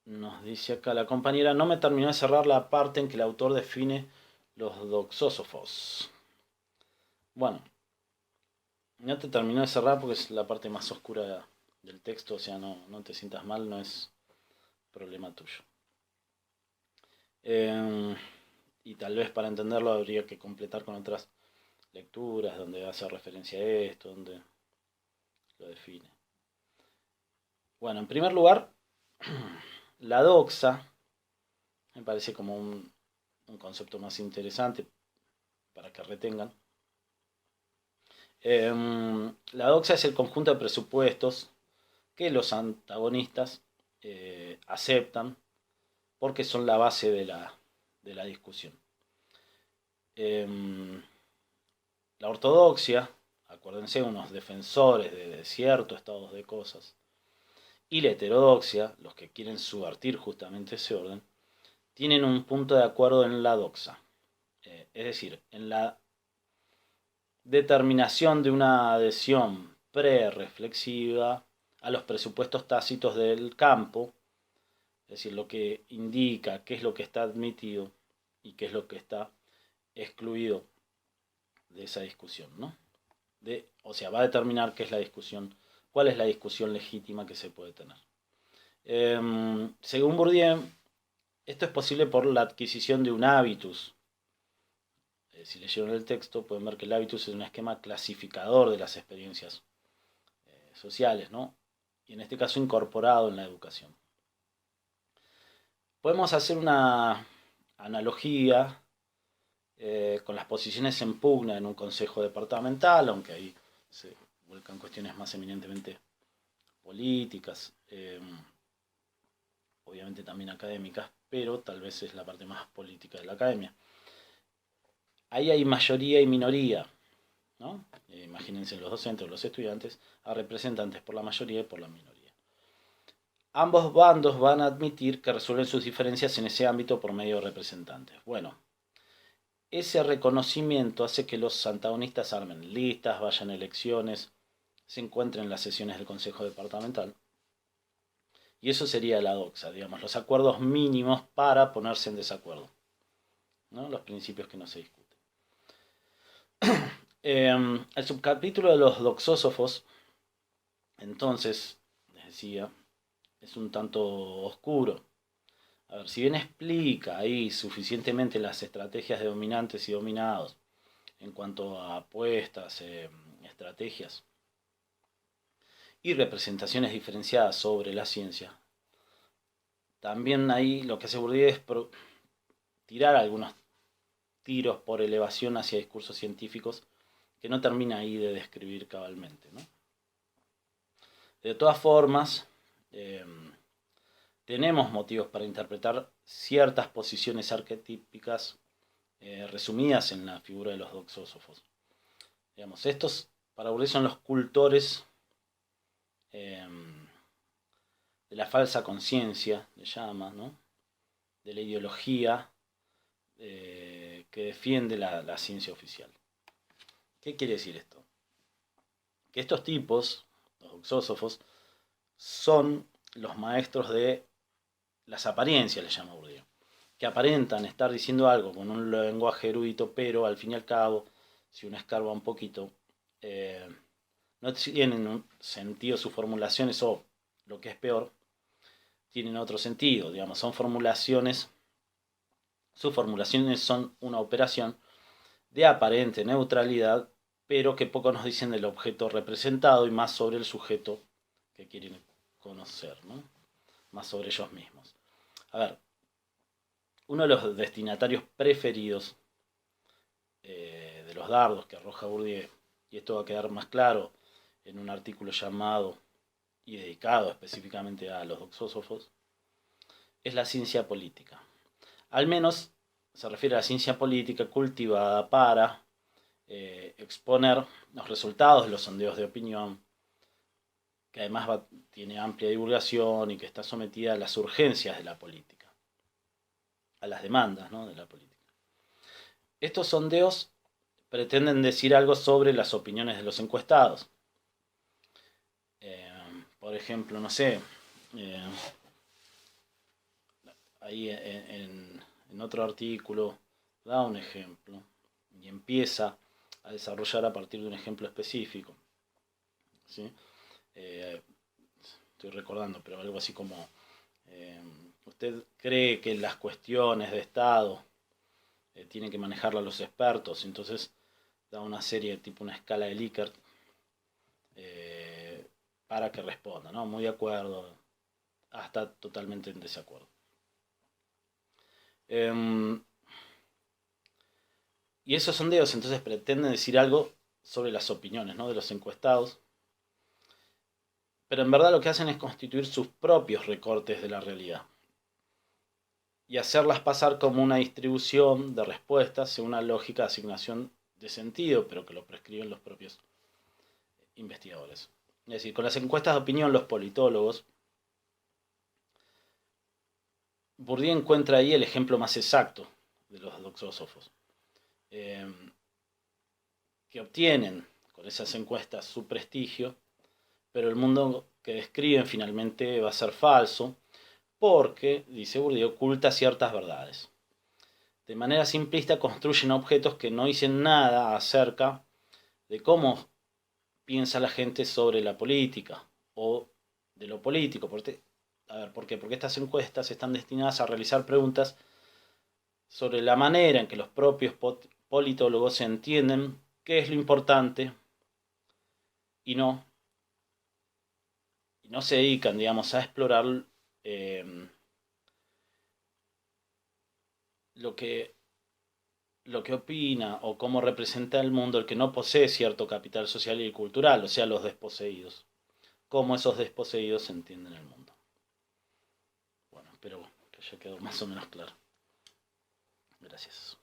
nos dice acá la compañera, no me terminó de cerrar la parte en que el autor define los doxósofos. Bueno, no te terminó de cerrar porque es la parte más oscura del texto, o sea, no te sientas mal, no es problema tuyo. Y tal vez para entenderlo habría que completar con otras lecturas donde hace referencia a esto, donde lo define. Bueno, en primer lugar, la doxa me parece como un concepto más interesante para que retengan. La doxa es el conjunto de presupuestos que los antagonistas aceptan porque son la base de la discusión. La ortodoxia, acuérdense, unos defensores de ciertos estados de cosas, y la heterodoxia, los que quieren subvertir justamente ese orden, tienen un punto de acuerdo en la doxa, es decir, en la determinación de una adhesión pre-reflexiva a los presupuestos tácitos del campo, es decir, lo que indica qué es lo que está admitido y qué es lo que está excluido de esa discusión, ¿no? O sea, va a determinar qué es la discusión, cuál es la discusión legítima que se puede tener. Según Bourdieu, esto es posible por la adquisición de un hábitus. Si leyeron el texto, pueden ver que el hábitus es un esquema clasificador de las experiencias sociales, ¿no? Y en este caso incorporado en la educación. Podemos hacer una analogía con las posiciones en pugna en un consejo departamental, aunque ahí se vuelcan cuestiones más eminentemente políticas, obviamente también académicas, pero tal vez es la parte más política de la academia. Ahí hay mayoría y minoría, ¿no? Imagínense los docentes o los estudiantes a representantes por la mayoría y por la minoría. Ambos bandos van a admitir que resuelven sus diferencias en ese ámbito por medio de representantes. Bueno, ese reconocimiento hace que los antagonistas armen listas, vayan a elecciones, se encuentren en las sesiones del Consejo Departamental. Y eso sería la doxa, digamos, los acuerdos mínimos para ponerse en desacuerdo, ¿no? Los principios que no se discuten. El subcapítulo de los doxósofos, entonces, les decía, es un tanto oscuro. A ver, si bien explica ahí suficientemente las estrategias de dominantes y dominados en cuanto a apuestas, estrategias y representaciones diferenciadas sobre la ciencia, también ahí lo que hace Bourdieu es tirar algunos tiros por elevación hacia discursos científicos que no termina ahí de describir cabalmente, ¿no? De todas formas, eh, tenemos motivos para interpretar ciertas posiciones arquetípicas resumidas en la figura de los doxósofos. Digamos, estos para Bourdieu son los cultores eh, de la falsa conciencia, le llama, ¿no? De la ideología que defiende la ciencia oficial. ¿Qué quiere decir esto? Que estos tipos, los doxósofos, son los maestros de las apariencias, le llama Bourdieu, que aparentan estar diciendo algo con un lenguaje erudito, pero al fin y al cabo, si uno escarba un poquito, no tienen un sentido sus formulaciones o, lo que es peor, tienen otro sentido, digamos, son formulaciones, sus formulaciones son una operación de aparente neutralidad, pero que poco nos dicen del objeto representado y más sobre el sujeto que quieren conocer, ¿no? Más sobre ellos mismos. A ver, uno de los destinatarios preferidos de los dardos que arroja Bourdieu, y esto va a quedar más claro en un artículo llamado y dedicado específicamente a los doxósofos, es la ciencia política. Al menos se refiere a la ciencia política cultivada para exponer los resultados de los sondeos de opinión, que además tiene amplia divulgación y que está sometida a las urgencias de la política, a las demandas, ¿no?, de la política. Estos sondeos pretenden decir algo sobre las opiniones de los encuestados. Por ejemplo, no sé, ahí en otro artículo da un ejemplo y empieza a desarrollar a partir de un ejemplo específico, ¿sí? Estoy recordando, pero algo así como, ¿usted cree que las cuestiones de Estado tienen que manejarlas los expertos? Entonces da una serie, tipo una escala de Likert, para que responda, ¿no? Muy de acuerdo, hasta totalmente en desacuerdo. Y esos sondeos entonces pretenden decir algo sobre las opiniones, ¿no?, de los encuestados, pero en verdad lo que hacen es constituir sus propios recortes de la realidad y hacerlas pasar como una distribución de respuestas según una lógica de asignación de sentido, pero que lo prescriben los propios investigadores. Es decir, con las encuestas de opinión, los politólogos, Bourdieu encuentra ahí el ejemplo más exacto de los doxósofos, que obtienen con esas encuestas su prestigio, pero el mundo que describen finalmente va a ser falso, porque, dice Bourdieu, oculta ciertas verdades. De manera simplista construyen objetos que no dicen nada acerca de cómo piensa la gente sobre la política o de lo político. A ver, ¿por qué? Porque estas encuestas están destinadas a realizar preguntas sobre la manera en que los propios politólogos entienden qué es lo importante y no se dedican, digamos, a explorar lo que opina o cómo representa el mundo el que no posee cierto capital social y cultural, o sea, los desposeídos. Cómo esos desposeídos entienden el mundo. Bueno, espero que haya quedado más o menos claro. Gracias.